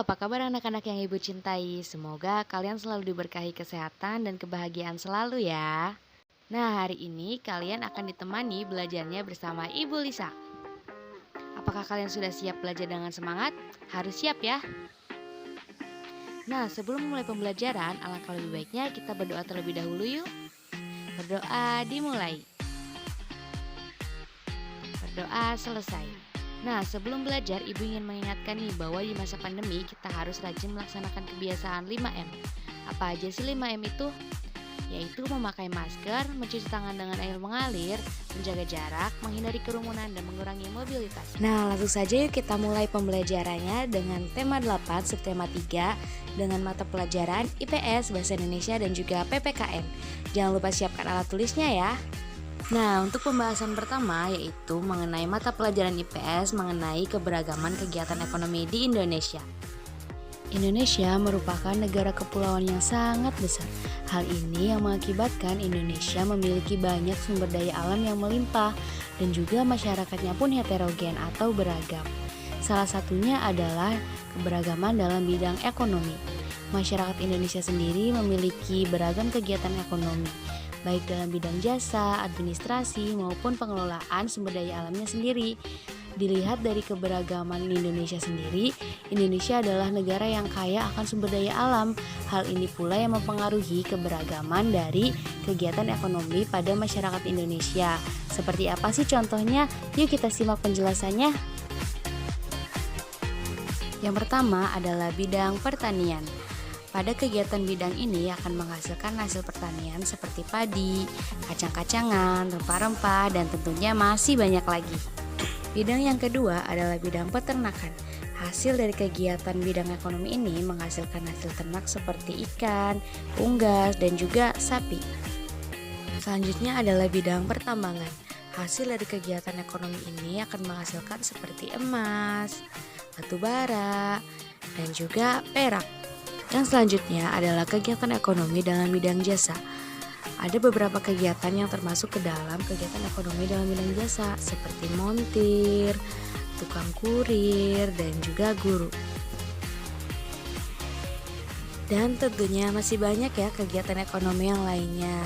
apa kabar anak-anak yang ibu cintai? Semoga kalian selalu diberkahi kesehatan dan kebahagiaan selalu ya. Nah, hari ini kalian akan ditemani belajarnya bersama Ibu Lisa. Apakah kalian sudah siap belajar dengan semangat? Harus siap ya. Nah, sebelum memulai pembelajaran, alangkah lebih baiknya kita berdoa terlebih dahulu yuk. Berdoa dimulai. Berdoa selesai. Nah, sebelum belajar, Ibu ingin mengingatkan nih bahwa di masa pandemi kita harus rajin melaksanakan kebiasaan 5M. Apa aja sih 5M itu? Yaitu memakai masker, mencuci tangan dengan air mengalir, menjaga jarak, menghindari kerumunan, dan mengurangi mobilitas. Nah, langsung saja yuk kita mulai pembelajarannya dengan tema 8 subtema 3 dengan mata pelajaran IPS, Bahasa Indonesia, dan juga PPKN. Jangan lupa siapkan alat tulisnya ya. Nah, untuk pembahasan pertama yaitu mengenai mata pelajaran IPS mengenai keberagaman kegiatan ekonomi di Indonesia. Indonesia merupakan negara kepulauan yang sangat besar. Hal ini yang mengakibatkan Indonesia memiliki banyak sumber daya alam yang melimpah dan juga masyarakatnya pun heterogen atau beragam. Salah satunya adalah keberagaman dalam bidang ekonomi. Masyarakat Indonesia sendiri memiliki beragam kegiatan ekonomi, baik dalam bidang jasa, administrasi, maupun pengelolaan sumber daya alamnya sendiri. Dilihat dari keberagaman Indonesia sendiri, Indonesia adalah negara yang kaya akan sumber daya alam. Hal ini pula yang mempengaruhi keberagaman dari kegiatan ekonomi pada masyarakat Indonesia. Seperti apa sih contohnya? Yuk kita simak penjelasannya. Yang pertama adalah bidang pertanian. Pada kegiatan bidang ini akan menghasilkan hasil pertanian seperti padi, kacang-kacangan, rempah-rempah, dan tentunya masih banyak lagi. Bidang yang kedua adalah bidang peternakan. Hasil dari kegiatan bidang ekonomi ini menghasilkan hasil ternak seperti ikan, unggas, dan juga sapi. Selanjutnya adalah bidang pertambangan. Hasil dari kegiatan ekonomi ini akan menghasilkan seperti emas, batu bara, dan juga perak. Yang selanjutnya adalah kegiatan ekonomi dalam bidang jasa. Ada beberapa kegiatan yang termasuk ke dalam kegiatan ekonomi dalam bidang jasa seperti montir, tukang kurir, dan juga guru. Dan tentunya masih banyak ya kegiatan ekonomi yang lainnya.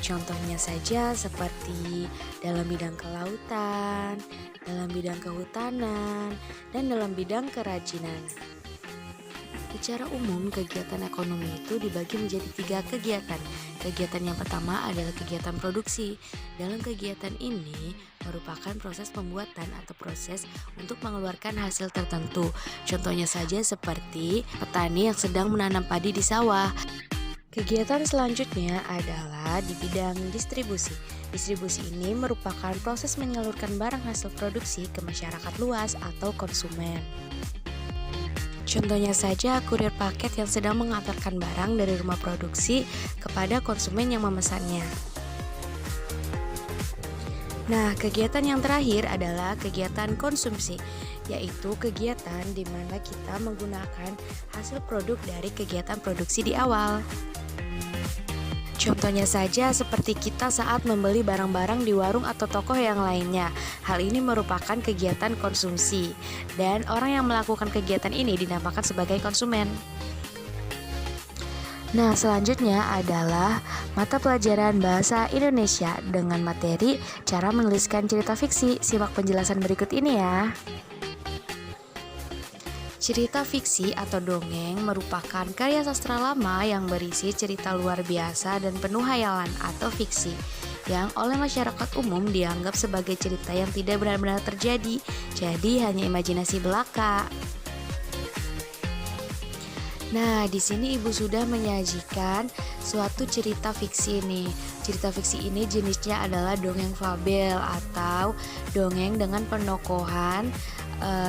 Contohnya saja seperti dalam bidang kelautan, dalam bidang kehutanan, dan dalam bidang kerajinan. Secara umum, kegiatan ekonomi itu dibagi menjadi 3 kegiatan. Kegiatan yang pertama adalah kegiatan produksi. Dalam kegiatan ini merupakan proses pembuatan atau proses untuk mengeluarkan hasil tertentu. Contohnya saja seperti petani yang sedang menanam padi di sawah. Kegiatan selanjutnya adalah di bidang distribusi. Distribusi ini merupakan proses menyalurkan barang hasil produksi ke masyarakat luas atau konsumen. Contohnya saja kurir paket yang sedang mengantarkan barang dari rumah produksi kepada konsumen yang memesannya. Nah, kegiatan yang terakhir adalah kegiatan konsumsi, yaitu kegiatan di mana kita menggunakan hasil produk dari kegiatan produksi di awal. Contohnya saja seperti kita saat membeli barang-barang di warung atau toko yang lainnya. Hal ini merupakan kegiatan konsumsi dan orang yang melakukan kegiatan ini dinamakan sebagai konsumen. Nah, selanjutnya adalah mata pelajaran Bahasa Indonesia dengan materi cara menuliskan cerita fiksi. Simak penjelasan berikut ini ya. Cerita fiksi atau dongeng merupakan karya sastra lama yang berisi cerita luar biasa dan penuh hayalan atau fiksi yang oleh masyarakat umum dianggap sebagai cerita yang tidak benar-benar terjadi, jadi hanya imajinasi belaka. Nah, di sini Ibu sudah menyajikan suatu cerita fiksi nih. Cerita fiksi ini jenisnya adalah dongeng fabel atau dongeng dengan penokohan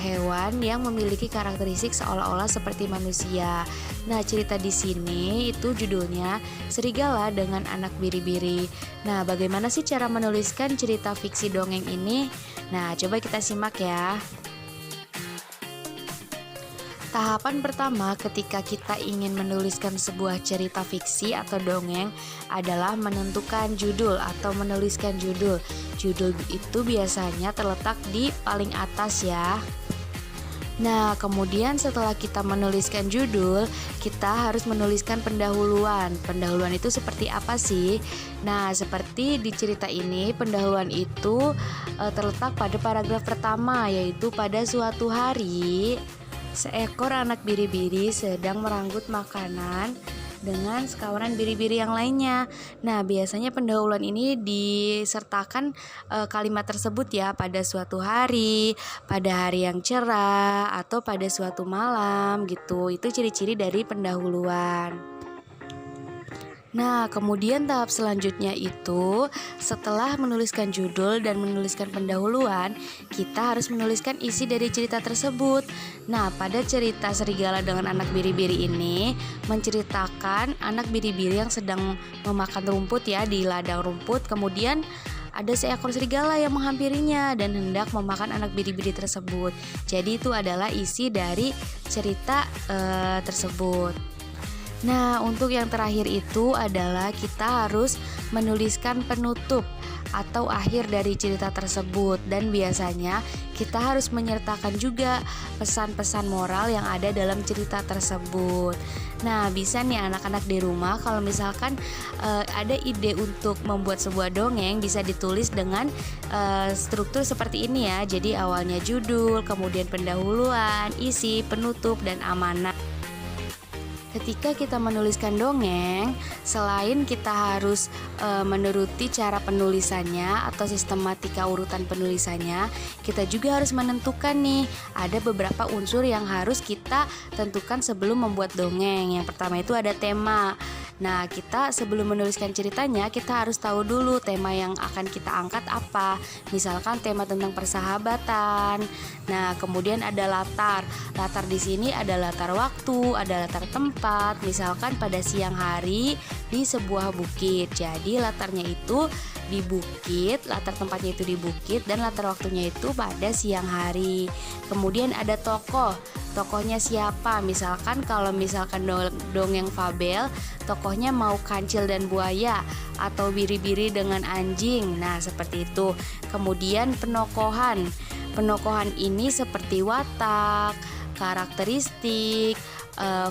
hewan yang memiliki karakteristik seolah-olah seperti manusia. Nah, cerita di sini itu judulnya Serigala dengan Anak Biri-biri. Nah, bagaimana sih cara menuliskan cerita fiksi dongeng ini? Nah, coba kita simak ya. Tahapan pertama ketika kita ingin menuliskan sebuah cerita fiksi atau dongeng adalah menentukan judul atau menuliskan judul. Judul itu biasanya terletak di paling atas ya. Nah, kemudian setelah kita menuliskan judul, kita harus menuliskan pendahuluan. Pendahuluan itu seperti apa sih? Nah, seperti di cerita ini, pendahuluan itu terletak pada paragraf pertama, yaitu pada suatu hari seekor anak biri-biri sedang merangkut makanan dengan sekawanan biri-biri yang lainnya. Nah, biasanya pendahuluan ini disertakan kalimat tersebut ya, pada suatu hari, pada hari yang cerah, atau pada suatu malam gitu. Itu ciri-ciri dari pendahuluan. Nah, kemudian tahap selanjutnya itu setelah menuliskan judul dan menuliskan pendahuluan, kita harus menuliskan isi dari cerita tersebut. Nah, pada cerita Serigala dengan Anak Biri-Biri ini menceritakan anak biri-biri yang sedang memakan rumput ya di ladang rumput. Kemudian ada seekor serigala yang menghampirinya dan hendak memakan anak biri-biri tersebut. Jadi itu adalah isi dari cerita tersebut. Nah, untuk yang terakhir itu adalah kita harus menuliskan penutup atau akhir dari cerita tersebut, dan biasanya kita harus menyertakan juga pesan-pesan moral yang ada dalam cerita tersebut. Nah, bisa nih anak-anak di rumah kalau misalkan ada ide untuk membuat sebuah dongeng, bisa ditulis dengan struktur seperti ini ya. Jadi awalnya judul, kemudian pendahuluan, isi, penutup, dan amanat. Ketika kita menuliskan dongeng, selain kita harus menuruti cara penulisannya atau sistematika urutan penulisannya, kita juga harus menentukan nih, ada beberapa unsur yang harus kita tentukan sebelum membuat dongeng. Yang pertama itu ada tema. Nah, kita sebelum menuliskan ceritanya, kita harus tahu dulu tema yang akan kita angkat apa. Misalkan tema tentang persahabatan. Nah, kemudian ada latar. Latar di sini ada latar waktu, ada latar tempat. Misalkan pada siang hari di sebuah bukit. Jadi latarnya itu di bukit, latar tempatnya itu di bukit, dan latar waktunya itu pada siang hari. Kemudian ada tokoh. Tokohnya siapa? Misalkan kalau dongeng fabel, tokohnya mau kancil dan buaya atau biri-biri dengan anjing. Nah, seperti itu. Kemudian penokohan. Penokohan ini seperti watak, karakteristik,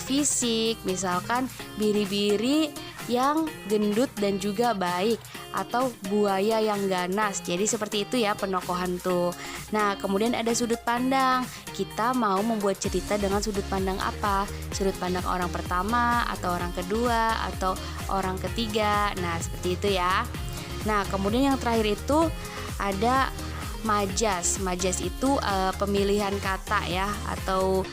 fisik. Misalkan biri-biri yang gendut dan juga baik, atau buaya yang ganas. Jadi seperti itu ya penokohan tuh. Nah, kemudian ada sudut pandang. Kita mau membuat cerita dengan sudut pandang apa? Sudut pandang orang pertama, atau orang kedua, atau orang ketiga. Nah, seperti itu ya. Nah, kemudian yang terakhir itu ada majas. Majas itu pemilihan kata ya, atau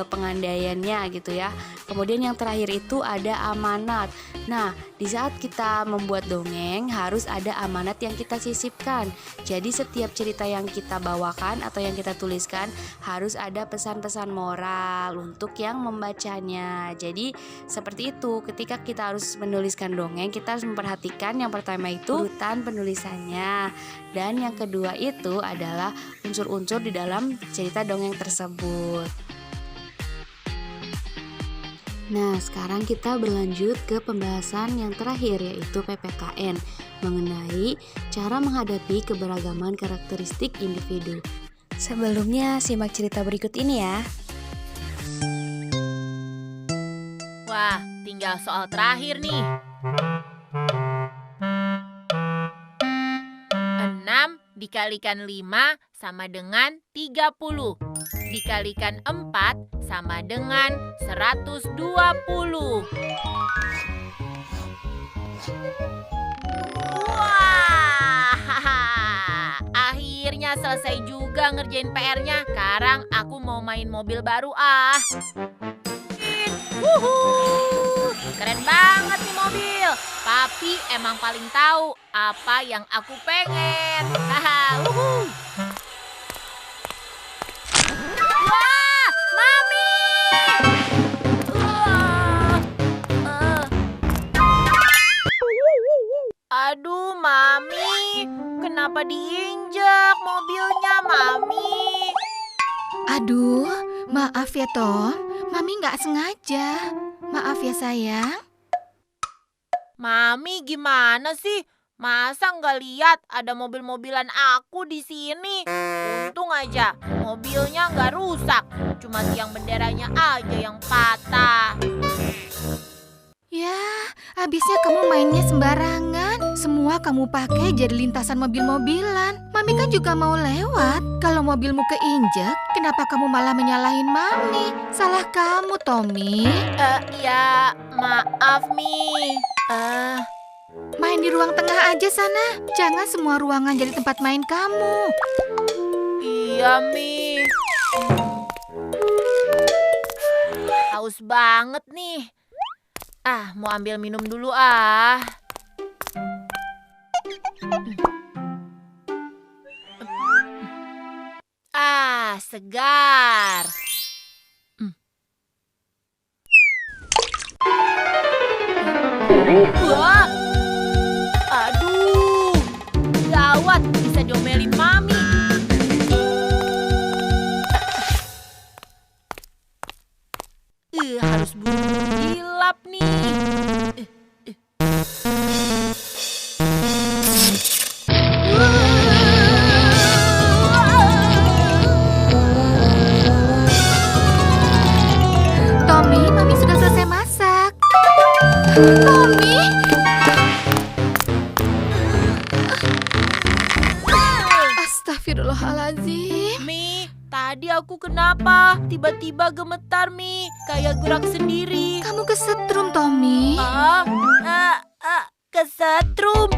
pengandaiannya gitu ya. Kemudian yang terakhir itu ada amanat. Nah, di saat kita membuat dongeng harus ada amanat yang kita sisipkan. Jadi setiap cerita yang kita bawakan atau yang kita tuliskan harus ada pesan-pesan moral untuk yang membacanya. Jadi seperti itu, ketika kita harus menuliskan dongeng, kita harus memperhatikan yang pertama itu urutan penulisannya, dan yang kedua itu adalah unsur-unsur di dalam cerita dongeng tersebut. Nah, sekarang kita berlanjut ke pembahasan yang terakhir, yaitu PPKN, mengenai cara menghadapi keberagaman karakteristik individu. Sebelumnya, simak cerita berikut ini ya. Wah, tinggal soal terakhir nih. 6 dikalikan 5 sama dengan 30. Dikalikan 4 sama dengan 120. Wah, akhirnya selesai juga ngerjain PR-nya. Sekarang aku mau main mobil baru ah. Keren banget nih mobil. Papi emang paling tahu apa yang aku pengen. Haha, Wah, Mami! Aduh, Mami. Kenapa diinjak mobilnya, Mami? Aduh, maaf ya Tom, Mami nggak sengaja. Maaf ya sayang. Mami gimana sih? Masa nggak lihat ada mobil-mobilan aku di sini? Untung aja mobilnya nggak rusak. Cuma tiang benderanya aja yang patah. Ya, habisnya kamu mainnya sembarangan. Semua kamu pakai jadi lintasan mobil-mobilan. Mami kan juga mau lewat. Kalau mobilmu keinjek, kenapa kamu malah menyalahin Mami? Salah kamu, Tommy. Ya, maaf Mi. Main di ruang tengah aja sana. Jangan semua ruangan jadi tempat main kamu. Iya Mi. Haus banget nih. Mau ambil minum dulu . Segar. Wah, aduh, gawat, bisa diomelin Mami. Harus buru-buru dilap nih. Tommy, Mami sudah selesai masak. Tommy? Astagfirullahaladzim. Mi, tadi aku kenapa? Tiba-tiba gemetar, Mi. Kayak gerak sendiri. Kamu kesetrum, Tommy. Kesetrum.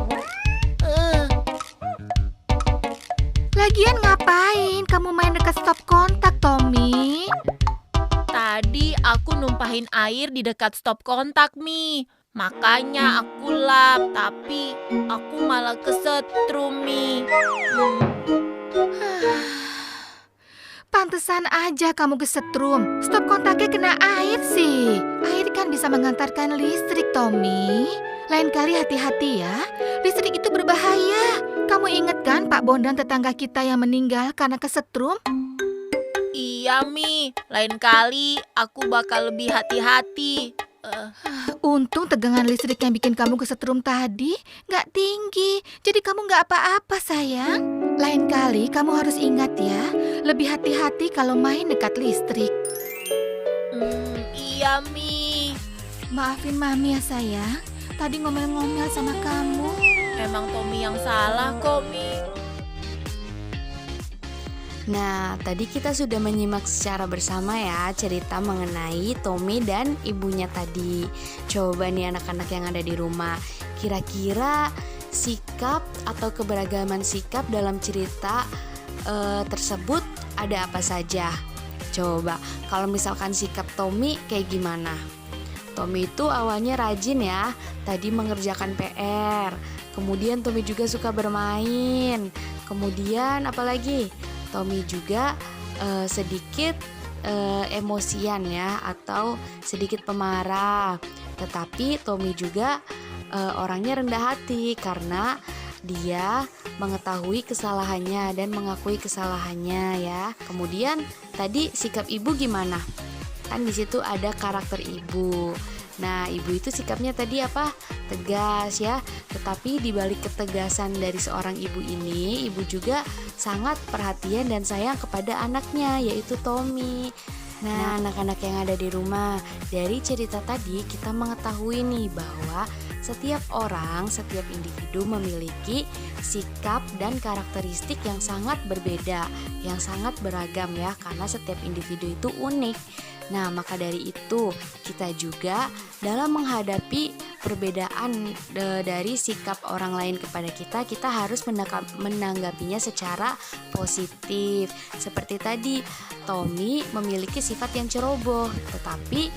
Lagian ngapain kamu main dekat stop kontak, Tommy? Tadi aku numpahin air di dekat stop kontak, Mi. Makanya aku lap, tapi aku malah kesetrum, Mi. Pantesan aja kamu kesetrum. Stop kontaknya kena air sih. Air kan bisa mengantarkan listrik, Tommy. Lain kali hati-hati ya. Listrik itu berbahaya. Kamu inget kan Pak Bondan tetangga kita yang meninggal karena kesetrum? Iya, Mi. Lain kali aku bakal lebih hati-hati. Untung tegangan listrik yang bikin kamu kesetrum tadi nggak tinggi. Jadi kamu nggak apa-apa, sayang. Lain kali kamu harus ingat ya. Lebih hati-hati kalau main dekat listrik. Iya, Mi. Maafin Mami ya, sayang. Tadi ngomel-ngomel sama kamu. Emang Tommy yang salah kok, Mi. Nah, tadi kita sudah menyimak secara bersama ya cerita mengenai Tommy dan ibunya tadi. Coba nih anak-anak yang ada di rumah, kira-kira sikap atau keberagaman sikap dalam cerita tersebut ada apa saja? Coba, kalau misalkan sikap Tommy kayak gimana? Tommy itu awalnya rajin ya, tadi mengerjakan PR. Kemudian Tommy juga suka bermain. Kemudian apalagi? Tommy juga sedikit emosian ya, atau sedikit pemarah. Tetapi Tommy juga orangnya rendah hati karena dia mengetahui kesalahannya dan mengakui kesalahannya ya. Kemudian tadi sikap ibu gimana? Kan di situ ada karakter ibu. Nah, ibu itu sikapnya tadi apa? Tegas ya. Tetapi di balik ketegasan dari seorang ibu ini, ibu juga sangat perhatian dan sayang kepada anaknya, yaitu Tommy. Nah, anak-anak yang ada di rumah, dari cerita tadi kita mengetahui nih bahwa setiap orang, setiap individu memiliki sikap dan karakteristik yang sangat berbeda, yang sangat beragam ya, karena setiap individu itu unik. Nah, maka dari itu kita juga dalam menghadapi perbedaan dari sikap orang lain kepada kita, kita harus menanggapinya secara positif. Seperti tadi, Tommy memiliki sifat yang ceroboh, tetapi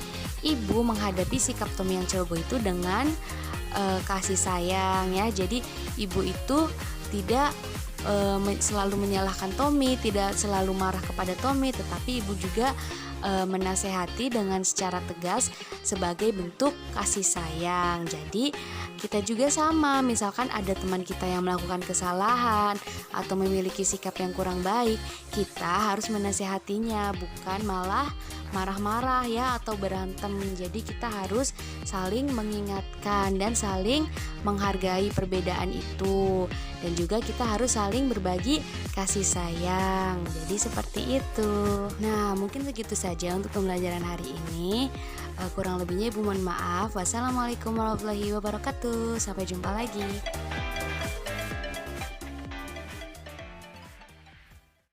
ibu menghadapi sikap Tommy yang ceroboh itu dengan kasih sayang ya. Jadi ibu itu tidak selalu menyalahkan Tommy, tidak selalu marah kepada Tommy, tetapi ibu juga menasehati dengan secara tegas sebagai bentuk kasih sayang. Jadi kita juga sama, misalkan ada teman kita yang melakukan kesalahan atau memiliki sikap yang kurang baik, kita harus menasehatinya, bukan malah marah-marah ya atau berantem. Jadi kita harus saling mengingatkan dan saling menghargai perbedaan itu. Dan juga kita harus saling berbagi kasih sayang. Jadi seperti itu. Nah, mungkin begitu saja untuk pembelajaran hari ini. Kurang lebihnya Ibu mohon maaf. Wassalamualaikum warahmatullahi wabarakatuh. Sampai jumpa lagi.